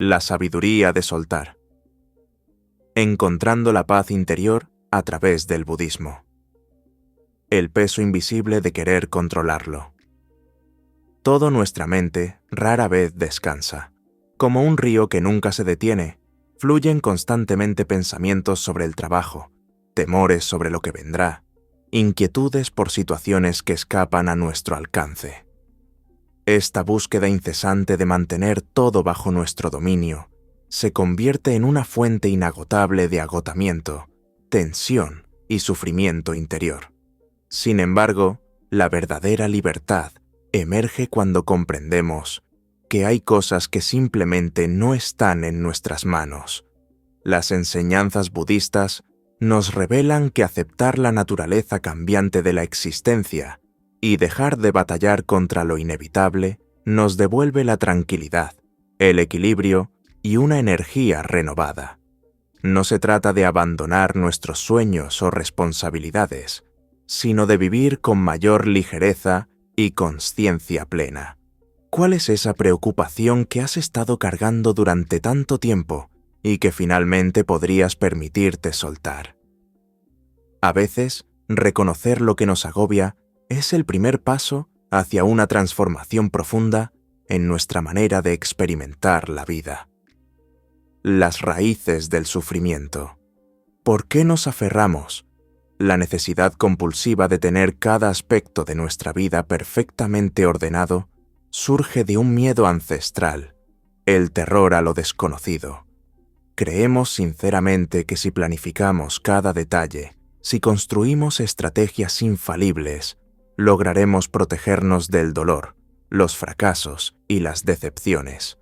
La sabiduría de soltar. Encontrando la paz interior a través del budismo. El peso invisible de querer controlarlo. Toda nuestra mente rara vez descansa. Como un río que nunca se detiene, fluyen constantemente pensamientos sobre el trabajo, temores sobre lo que vendrá, inquietudes por situaciones que escapan a nuestro alcance. Esta búsqueda incesante de mantener todo bajo nuestro dominio se convierte en una fuente inagotable de agotamiento, tensión y sufrimiento interior. Sin embargo, la verdadera libertad emerge cuando comprendemos que hay cosas que simplemente no están en nuestras manos. Las enseñanzas budistas nos revelan que aceptar la naturaleza cambiante de la existencia y dejar de batallar contra lo inevitable nos devuelve la tranquilidad, el equilibrio y una energía renovada. No se trata de abandonar nuestros sueños o responsabilidades, sino de vivir con mayor ligereza y consciencia plena. ¿Cuál es esa preocupación que has estado cargando durante tanto tiempo y que finalmente podrías permitirte soltar? A veces, reconocer lo que nos agobia es el primer paso hacia una transformación profunda en nuestra manera de experimentar la vida. Las raíces del sufrimiento. ¿Por qué nos aferramos? La necesidad compulsiva de tener cada aspecto de nuestra vida perfectamente ordenado surge de un miedo ancestral, el terror a lo desconocido. Creemos sinceramente que si planificamos cada detalle, si construimos estrategias infalibles, lograremos protegernos del dolor, los fracasos y las decepciones.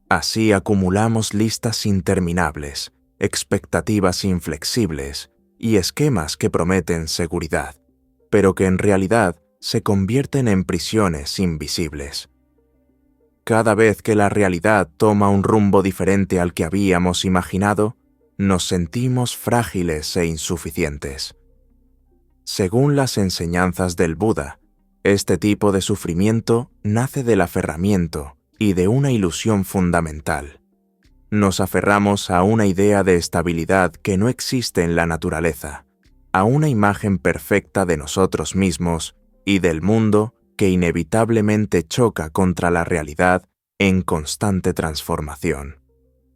Así acumulamos listas interminables, expectativas inflexibles y esquemas que prometen seguridad, pero que en realidad se convierten en prisiones invisibles. Cada vez que la realidad toma un rumbo diferente al que habíamos imaginado, nos sentimos frágiles e insuficientes. Según las enseñanzas del Buda, este tipo de sufrimiento nace del aferramiento y de una ilusión fundamental. Nos aferramos a una idea de estabilidad que no existe en la naturaleza, a una imagen perfecta de nosotros mismos y del mundo que inevitablemente choca contra la realidad en constante transformación.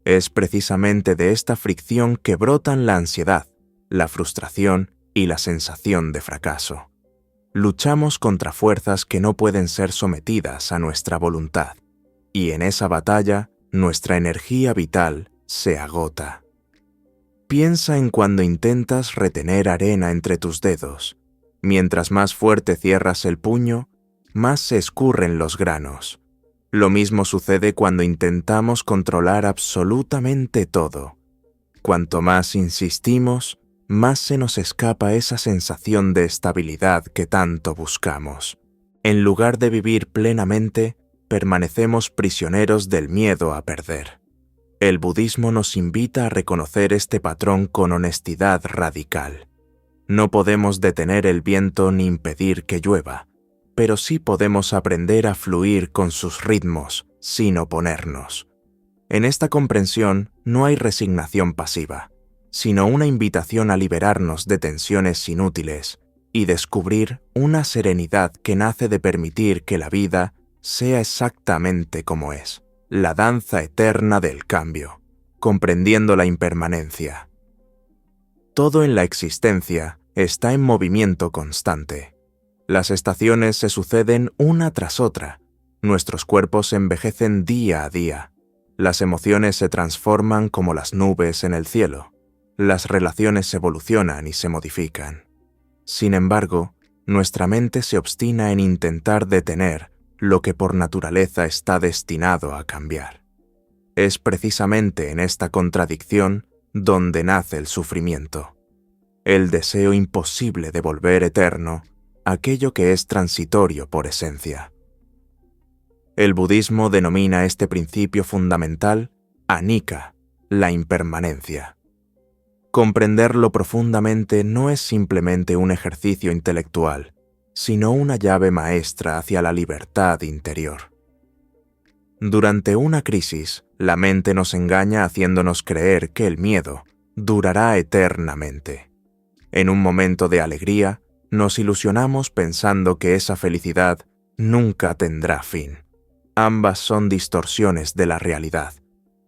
Es precisamente de esta fricción que brotan la ansiedad, la frustración y la sensación de fracaso. Luchamos contra fuerzas que no pueden ser sometidas a nuestra voluntad, y en esa batalla nuestra energía vital se agota. Piensa en cuando intentas retener arena entre tus dedos. Mientras más fuerte cierras el puño, más se escurren los granos. Lo mismo sucede cuando intentamos controlar absolutamente todo. Cuanto más insistimos, más se nos escapa esa sensación de estabilidad que tanto buscamos. En lugar de vivir plenamente, permanecemos prisioneros del miedo a perder. El budismo nos invita a reconocer este patrón con honestidad radical. No podemos detener el viento ni impedir que llueva, pero sí podemos aprender a fluir con sus ritmos sin oponernos. En esta comprensión no hay resignación pasiva, sino una invitación a liberarnos de tensiones inútiles y descubrir una serenidad que nace de permitir que la vida sea exactamente como es, la danza eterna del cambio, comprendiendo la impermanencia. Todo en la existencia está en movimiento constante. Las estaciones se suceden una tras otra, nuestros cuerpos envejecen día a día, las emociones se transforman como las nubes en el cielo, las relaciones evolucionan y se modifican. Sin embargo, nuestra mente se obstina en intentar detener lo que por naturaleza está destinado a cambiar. Es precisamente en esta contradicción donde nace el sufrimiento, el deseo imposible de volver eterno aquello que es transitorio por esencia. El budismo denomina este principio fundamental anicca, la impermanencia. Comprenderlo profundamente no es simplemente un ejercicio intelectual, sino una llave maestra hacia la libertad interior. Durante una crisis, la mente nos engaña haciéndonos creer que el miedo durará eternamente. En un momento de alegría, nos ilusionamos pensando que esa felicidad nunca tendrá fin. Ambas son distorsiones de la realidad.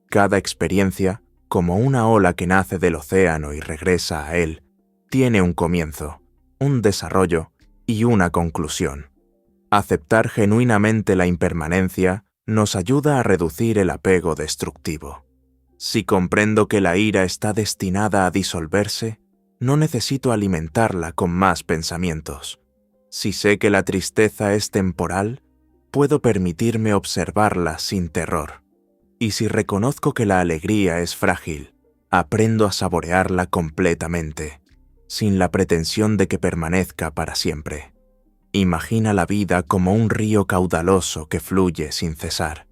Cada experiencia, como una ola que nace del océano y regresa a él, tiene un comienzo, un desarrollo y una conclusión. Aceptar genuinamente la impermanencia nos ayuda a reducir el apego destructivo. Si comprendo que la ira está destinada a disolverse, no necesito alimentarla con más pensamientos. Si sé que la tristeza es temporal, puedo permitirme observarla sin terror. Y si reconozco que la alegría es frágil, aprendo a saborearla completamente, sin la pretensión de que permanezca para siempre. Imagina la vida como un río caudaloso que fluye sin cesar.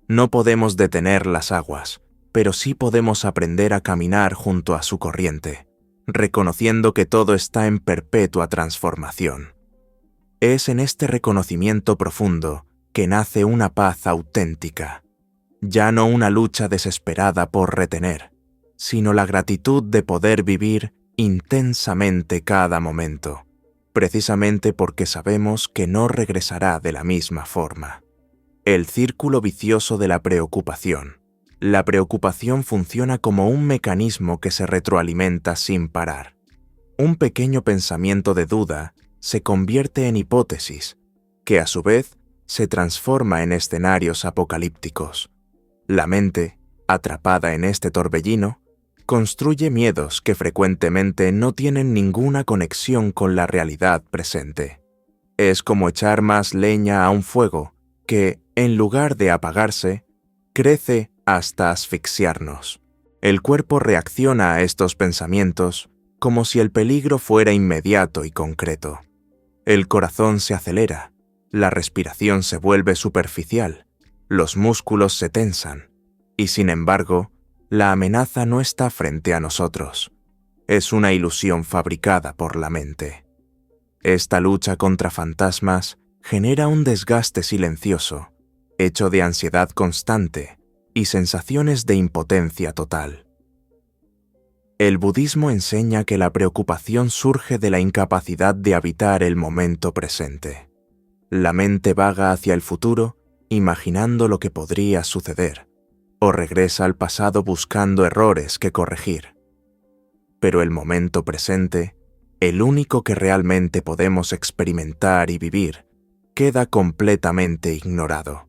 No podemos detener las aguas, pero sí podemos aprender a caminar junto a su corriente, reconociendo que todo está en perpetua transformación. Es en este reconocimiento profundo que nace una paz auténtica, ya no una lucha desesperada por retener, sino la gratitud de poder vivir intensamente cada momento, precisamente porque sabemos que no regresará de la misma forma. El círculo vicioso de la preocupación. La preocupación funciona como un mecanismo que se retroalimenta sin parar. Un pequeño pensamiento de duda se convierte en hipótesis, que a su vez se transforma en escenarios apocalípticos. La mente, atrapada en este torbellino, construye miedos que frecuentemente no tienen ninguna conexión con la realidad presente. Es como echar más leña a un fuego que, en lugar de apagarse, crece hasta asfixiarnos. El cuerpo reacciona a estos pensamientos como si el peligro fuera inmediato y concreto. El corazón se acelera, la respiración se vuelve superficial, los músculos se tensan, y sin embargo, la amenaza no está frente a nosotros. Es una ilusión fabricada por la mente. Esta lucha contra fantasmas genera un desgaste silencioso, hecho de ansiedad constante y sensaciones de impotencia total. El budismo enseña que la preocupación surge de la incapacidad de habitar el momento presente. La mente vaga hacia el futuro, imaginando lo que podría suceder, o regresa al pasado buscando errores que corregir. Pero el momento presente, el único que realmente podemos experimentar y vivir, queda completamente ignorado.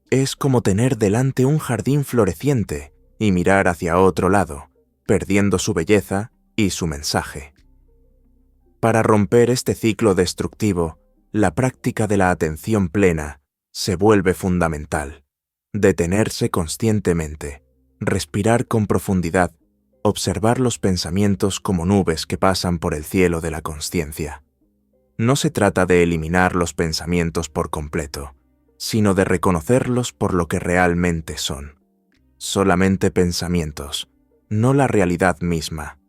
Es como tener delante un jardín floreciente y mirar hacia otro lado, perdiendo su belleza y su mensaje. Para romper este ciclo destructivo, la práctica de la atención plena se vuelve fundamental. Detenerse conscientemente, respirar con profundidad, observar los pensamientos como nubes que pasan por el cielo de la consciencia. No se trata de eliminar los pensamientos por completo, sino de reconocerlos por lo que realmente son. Solamente pensamientos, no la realidad misma.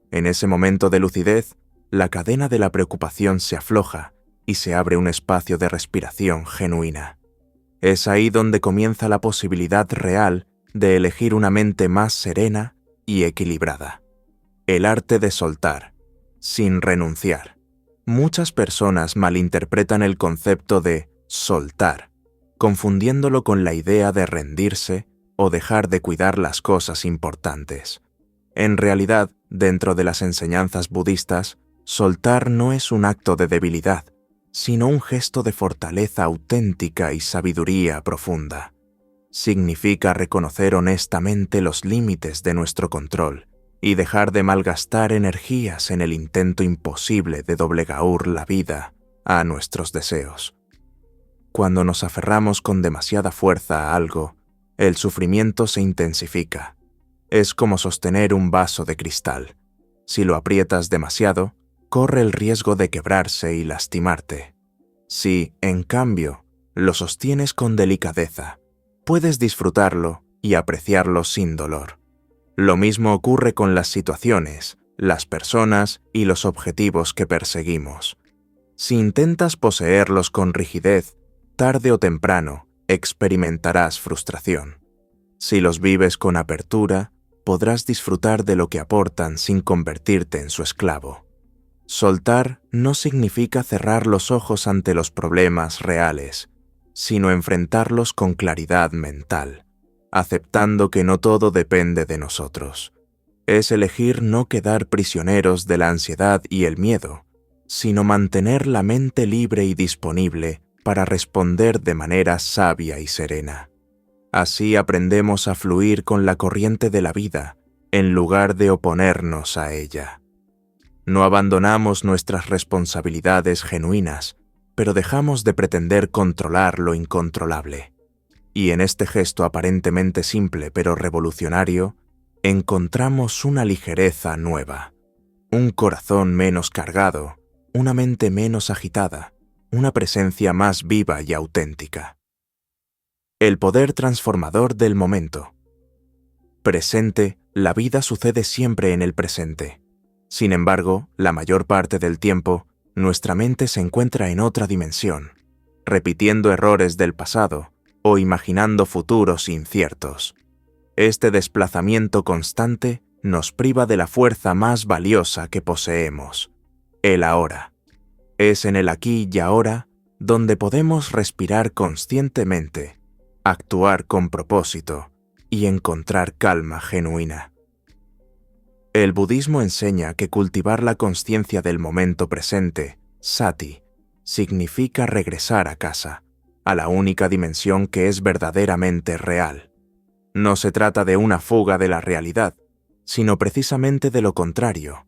En ese momento de lucidez, la cadena de la preocupación se afloja y se abre un espacio de respiración genuina. Es ahí donde comienza la posibilidad real de elegir una mente más serena y equilibrada. El arte de soltar, sin renunciar. Muchas personas malinterpretan el concepto de soltar, confundiéndolo con la idea de rendirse o dejar de cuidar las cosas importantes. En realidad, dentro de las enseñanzas budistas, soltar no es un acto de debilidad, sino un gesto de fortaleza auténtica y sabiduría profunda. Significa reconocer honestamente los límites de nuestro control y dejar de malgastar energías en el intento imposible de doblegar la vida a nuestros deseos. Cuando nos aferramos con demasiada fuerza a algo, el sufrimiento se intensifica. Es como sostener un vaso de cristal. Si lo aprietas demasiado, corre el riesgo de quebrarse y lastimarte. Si, en cambio, lo sostienes con delicadeza, puedes disfrutarlo y apreciarlo sin dolor. Lo mismo ocurre con las situaciones, las personas y los objetivos que perseguimos. Si intentas poseerlos con rigidez, tarde o temprano, experimentarás frustración. Si los vives con apertura, podrás disfrutar de lo que aportan sin convertirte en su esclavo. Soltar no significa cerrar los ojos ante los problemas reales, sino enfrentarlos con claridad mental, aceptando que no todo depende de nosotros. Es elegir no quedar prisioneros de la ansiedad y el miedo, sino mantener la mente libre y disponible para responder de manera sabia y serena. Así aprendemos a fluir con la corriente de la vida, en lugar de oponernos a ella. No abandonamos nuestras responsabilidades genuinas, pero dejamos de pretender controlar lo incontrolable. Y en este gesto aparentemente simple pero revolucionario, encontramos una ligereza nueva, un corazón menos cargado, una mente menos agitada, una presencia más viva y auténtica. El poder transformador del momento. Presente, la vida sucede siempre en el presente. Sin embargo, la mayor parte del tiempo, nuestra mente se encuentra en otra dimensión, repitiendo errores del pasado o imaginando futuros inciertos. Este desplazamiento constante nos priva de la fuerza más valiosa que poseemos, el ahora. Es en el aquí y ahora donde podemos respirar conscientemente, actuar con propósito y encontrar calma genuina. El budismo enseña que cultivar la consciencia del momento presente, sati, significa regresar a casa, a la única dimensión que es verdaderamente real. No se trata de una fuga de la realidad, sino precisamente de lo contrario,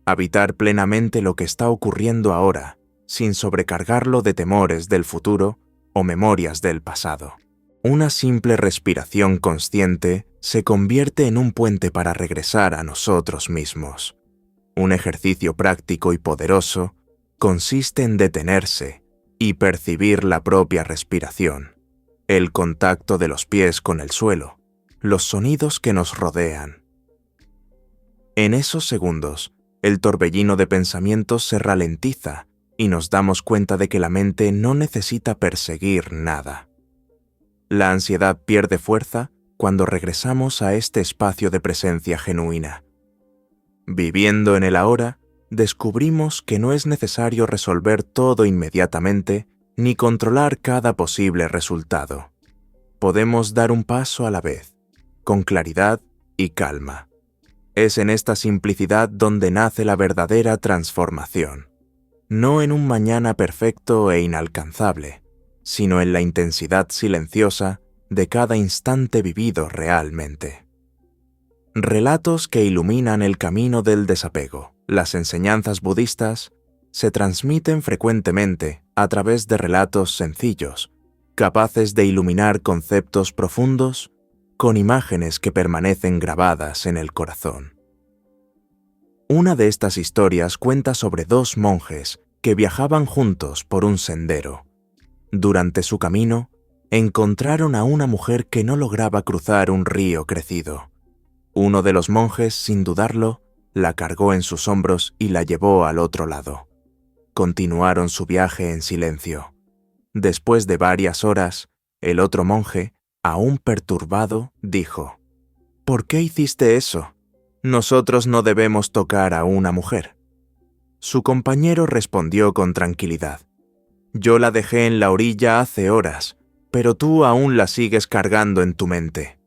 habitar plenamente lo que está ocurriendo ahora, sin sobrecargarlo de temores del futuro o memorias del pasado. Una simple respiración consciente se convierte en un puente para regresar a nosotros mismos. Un ejercicio práctico y poderoso consiste en detenerse y percibir la propia respiración, el contacto de los pies con el suelo, los sonidos que nos rodean. En esos segundos, el torbellino de pensamientos se ralentiza y nos damos cuenta de que la mente no necesita perseguir nada. La ansiedad pierde fuerza cuando regresamos a este espacio de presencia genuina. Viviendo en el ahora, descubrimos que no es necesario resolver todo inmediatamente ni controlar cada posible resultado. Podemos dar un paso a la vez, con claridad y calma. Es en esta simplicidad donde nace la verdadera transformación, no en un mañana perfecto e inalcanzable, sino en la intensidad silenciosa de cada instante vivido realmente. Relatos que iluminan el camino del desapego. Las enseñanzas budistas se transmiten frecuentemente a través de relatos sencillos, capaces de iluminar conceptos profundos con imágenes que permanecen grabadas en el corazón. Una de estas historias cuenta sobre dos monjes que viajaban juntos por un sendero. Durante su camino, encontraron a una mujer que no lograba cruzar un río crecido. Uno de los monjes, sin dudarlo, la cargó en sus hombros y la llevó al otro lado. Continuaron su viaje en silencio. Después de varias horas, el otro monje, aún perturbado, dijo: «¿Por qué hiciste eso? Nosotros no debemos tocar a una mujer». Su compañero respondió con tranquilidad: «Yo la dejé en la orilla hace horas, pero tú aún la sigues cargando en tu mente».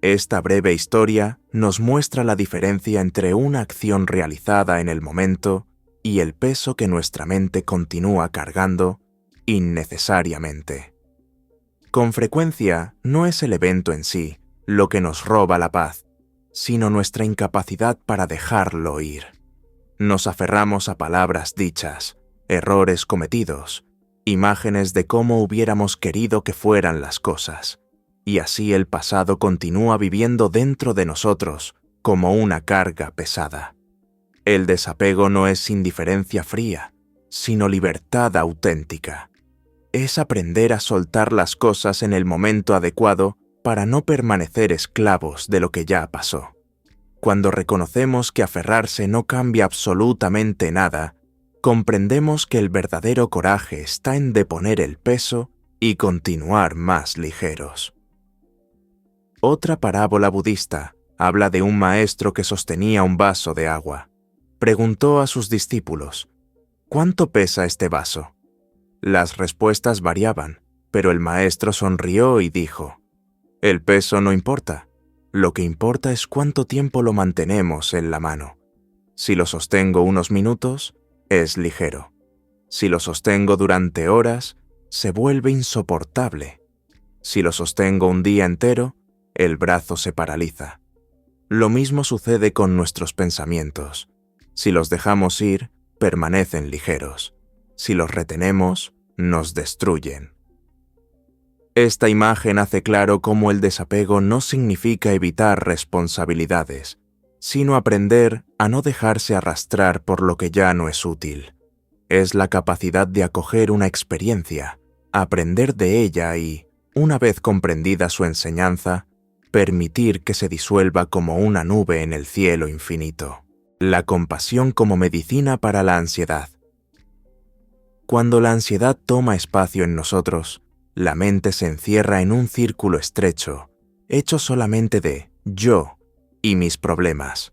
Esta breve historia nos muestra la diferencia entre una acción realizada en el momento y el peso que nuestra mente continúa cargando innecesariamente. Con frecuencia, no es el evento en sí lo que nos roba la paz, sino nuestra incapacidad para dejarlo ir. Nos aferramos a palabras dichas, errores cometidos, imágenes de cómo hubiéramos querido que fueran las cosas, y así el pasado continúa viviendo dentro de nosotros como una carga pesada. El desapego no es indiferencia fría, sino libertad auténtica. Es aprender a soltar las cosas en el momento adecuado para no permanecer esclavos de lo que ya pasó. Cuando reconocemos que aferrarse no cambia absolutamente nada, comprendemos que el verdadero coraje está en deponer el peso y continuar más ligeros. Otra parábola budista habla de un maestro que sostenía un vaso de agua. Preguntó a sus discípulos, ¿cuánto pesa este vaso? Las respuestas variaban, pero el maestro sonrió y dijo, el peso no importa, lo que importa es cuánto tiempo lo mantenemos en la mano. Si lo sostengo unos minutos, es ligero. Si lo sostengo durante horas, se vuelve insoportable. Si lo sostengo un día entero, el brazo se paraliza. Lo mismo sucede con nuestros pensamientos. Si los dejamos ir, permanecen ligeros. Si los retenemos, nos destruyen. Esta imagen hace claro cómo el desapego no significa evitar responsabilidades, sino aprender a no dejarse arrastrar por lo que ya no es útil. Es la capacidad de acoger una experiencia, aprender de ella y, una vez comprendida su enseñanza, permitir que se disuelva como una nube en el cielo infinito. La compasión como medicina para la ansiedad. Cuando la ansiedad toma espacio en nosotros, la mente se encierra en un círculo estrecho, hecho solamente de yo y mis problemas.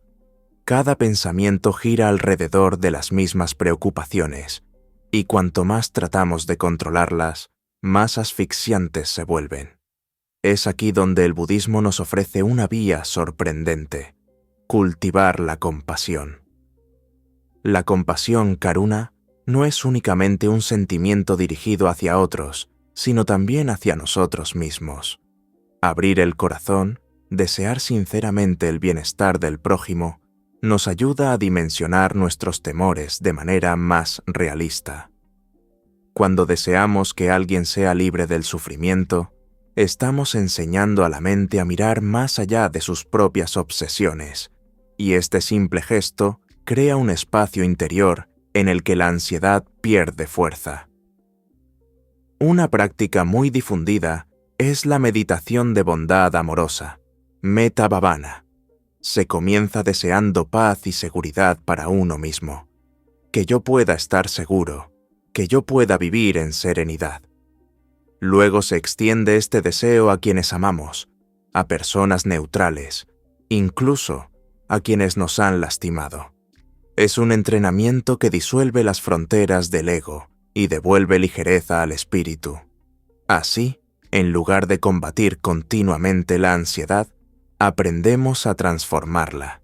Cada pensamiento gira alrededor de las mismas preocupaciones, y cuanto más tratamos de controlarlas, más asfixiantes se vuelven. Es aquí donde el budismo nos ofrece una vía sorprendente: cultivar la compasión. La compasión, karuna, no es únicamente un sentimiento dirigido hacia otros, sino también hacia nosotros mismos. Abrir el corazón, desear sinceramente el bienestar del prójimo, nos ayuda a dimensionar nuestros temores de manera más realista. Cuando deseamos que alguien sea libre del sufrimiento, estamos enseñando a la mente a mirar más allá de sus propias obsesiones, y este simple gesto crea un espacio interior en el que la ansiedad pierde fuerza. Una práctica muy difundida es la meditación de bondad amorosa, Metta Bhavana. Se comienza deseando paz y seguridad para uno mismo, que yo pueda estar seguro, que yo pueda vivir en serenidad. Luego se extiende este deseo a quienes amamos, a personas neutrales, incluso a quienes nos han lastimado. Es un entrenamiento que disuelve las fronteras del ego y devuelve ligereza al espíritu. Así, en lugar de combatir continuamente la ansiedad, aprendemos a transformarla.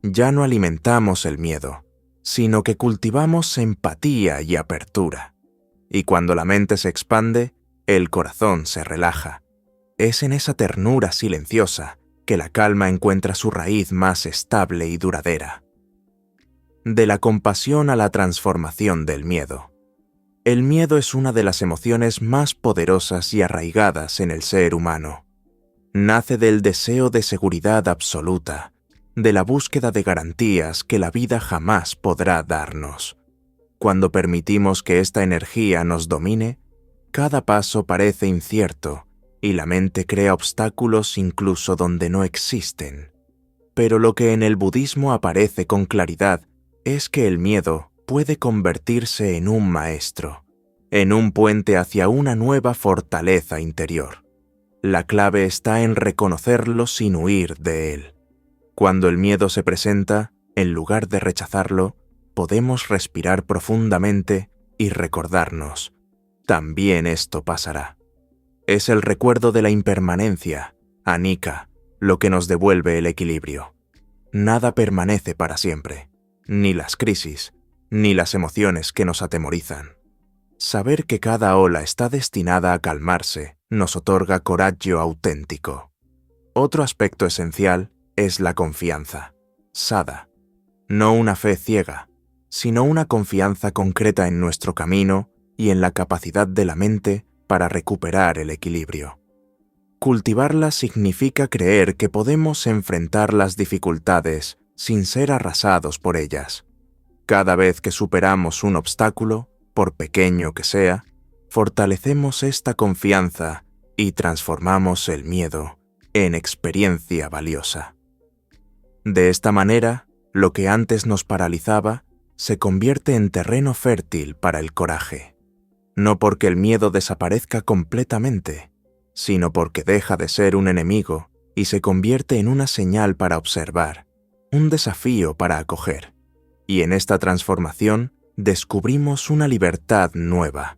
Ya no alimentamos el miedo, sino que cultivamos empatía y apertura. Y cuando la mente se expande, el corazón se relaja. Es en esa ternura silenciosa que la calma encuentra su raíz más estable y duradera. De la compasión a la transformación del miedo. El miedo es una de las emociones más poderosas y arraigadas en el ser humano. Nace del deseo de seguridad absoluta, de la búsqueda de garantías que la vida jamás podrá darnos. Cuando permitimos que esta energía nos domine, cada paso parece incierto y la mente crea obstáculos incluso donde no existen. Pero lo que en el budismo aparece con claridad es que el miedo puede convertirse en un maestro, en un puente hacia una nueva fortaleza interior. La clave está en reconocerlo sin huir de él. Cuando el miedo se presenta, en lugar de rechazarlo, podemos respirar profundamente y recordarnos: también esto pasará. Es el recuerdo de la impermanencia, anicca, lo que nos devuelve el equilibrio. Nada permanece para siempre, ni las crisis, ni las emociones que nos atemorizan. Saber que cada ola está destinada a calmarse nos otorga coraggio auténtico. Otro aspecto esencial es la confianza, saddha. No una fe ciega, sino una confianza concreta en nuestro camino y en la capacidad de la mente para recuperar el equilibrio. Cultivarla significa creer que podemos enfrentar las dificultades sin ser arrasados por ellas. Cada vez que superamos un obstáculo, por pequeño que sea, fortalecemos esta confianza y transformamos el miedo en experiencia valiosa. De esta manera, lo que antes nos paralizaba se convierte en terreno fértil para el coraje. no porque el miedo desaparezca completamente, sino porque deja de ser un enemigo y se convierte en una señal para observar, un desafío para acoger. Y en esta transformación descubrimos una libertad nueva,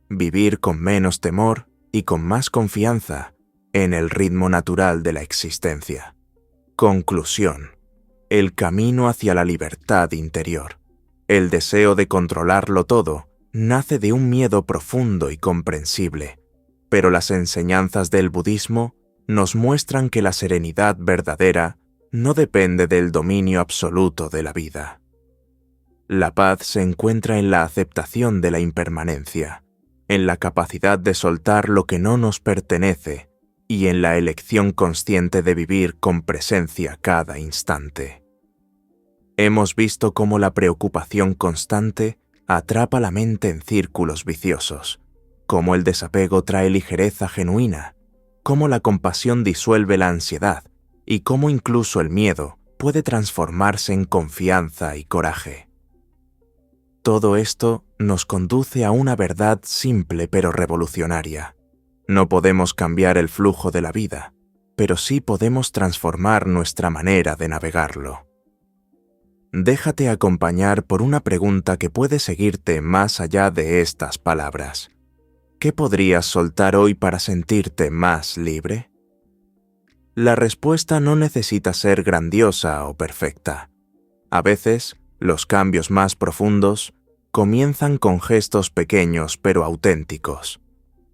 vivir con menos temor y con más confianza en el ritmo natural de la existencia. Conclusión: el camino hacia la libertad interior, el deseo de controlarlo todo, nace de un miedo profundo y comprensible, pero las enseñanzas del budismo nos muestran que la serenidad verdadera no depende del dominio absoluto de la vida. La paz se encuentra en la aceptación de la impermanencia, en la capacidad de soltar lo que no nos pertenece y en la elección consciente de vivir con presencia cada instante. Hemos visto cómo la preocupación constante atrapa la mente en círculos viciosos, cómo el desapego trae ligereza genuina, cómo la compasión disuelve la ansiedad y cómo incluso el miedo puede transformarse en confianza y coraje. Todo esto nos conduce a una verdad simple pero revolucionaria. No podemos cambiar el flujo de la vida, pero sí podemos transformar nuestra manera de navegarlo. Déjate acompañar por una pregunta que puede seguirte más allá de estas palabras. ¿Qué podrías soltar hoy para sentirte más libre? La respuesta no necesita ser grandiosa o perfecta. A veces, los cambios más profundos comienzan con gestos pequeños pero auténticos.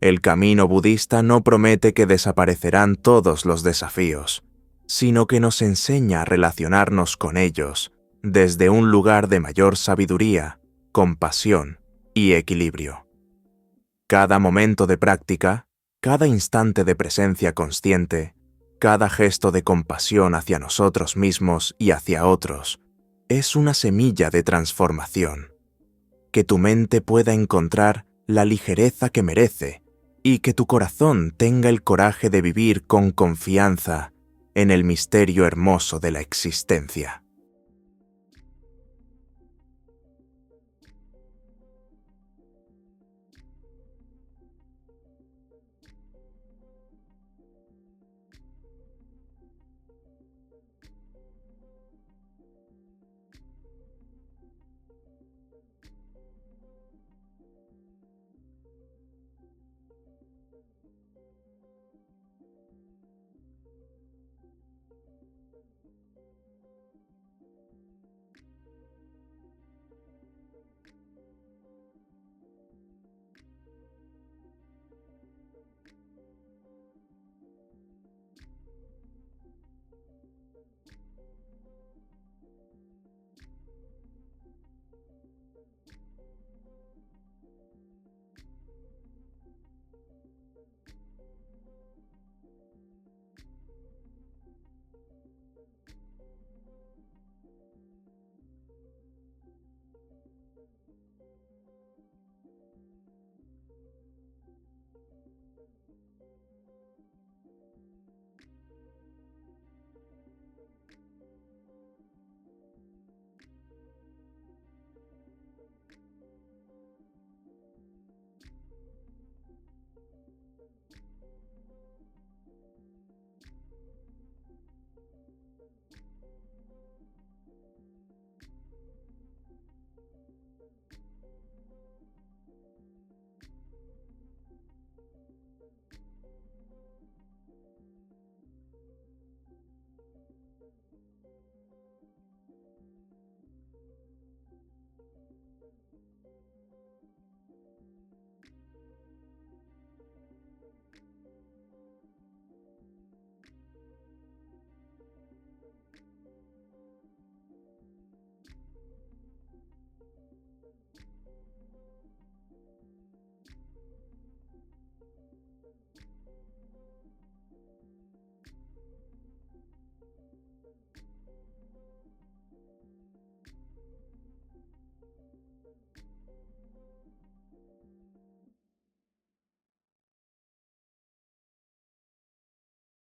El camino budista no promete que desaparecerán todos los desafíos, sino que nos enseña a relacionarnos con ellos desde un lugar de mayor sabiduría, compasión y equilibrio. Cada momento de práctica, cada instante de presencia consciente, cada gesto de compasión hacia nosotros mismos y hacia otros, es una semilla de transformación. Que tu mente pueda encontrar la ligereza que merece y que tu corazón tenga el coraje de vivir con confianza en el misterio hermoso de la existencia.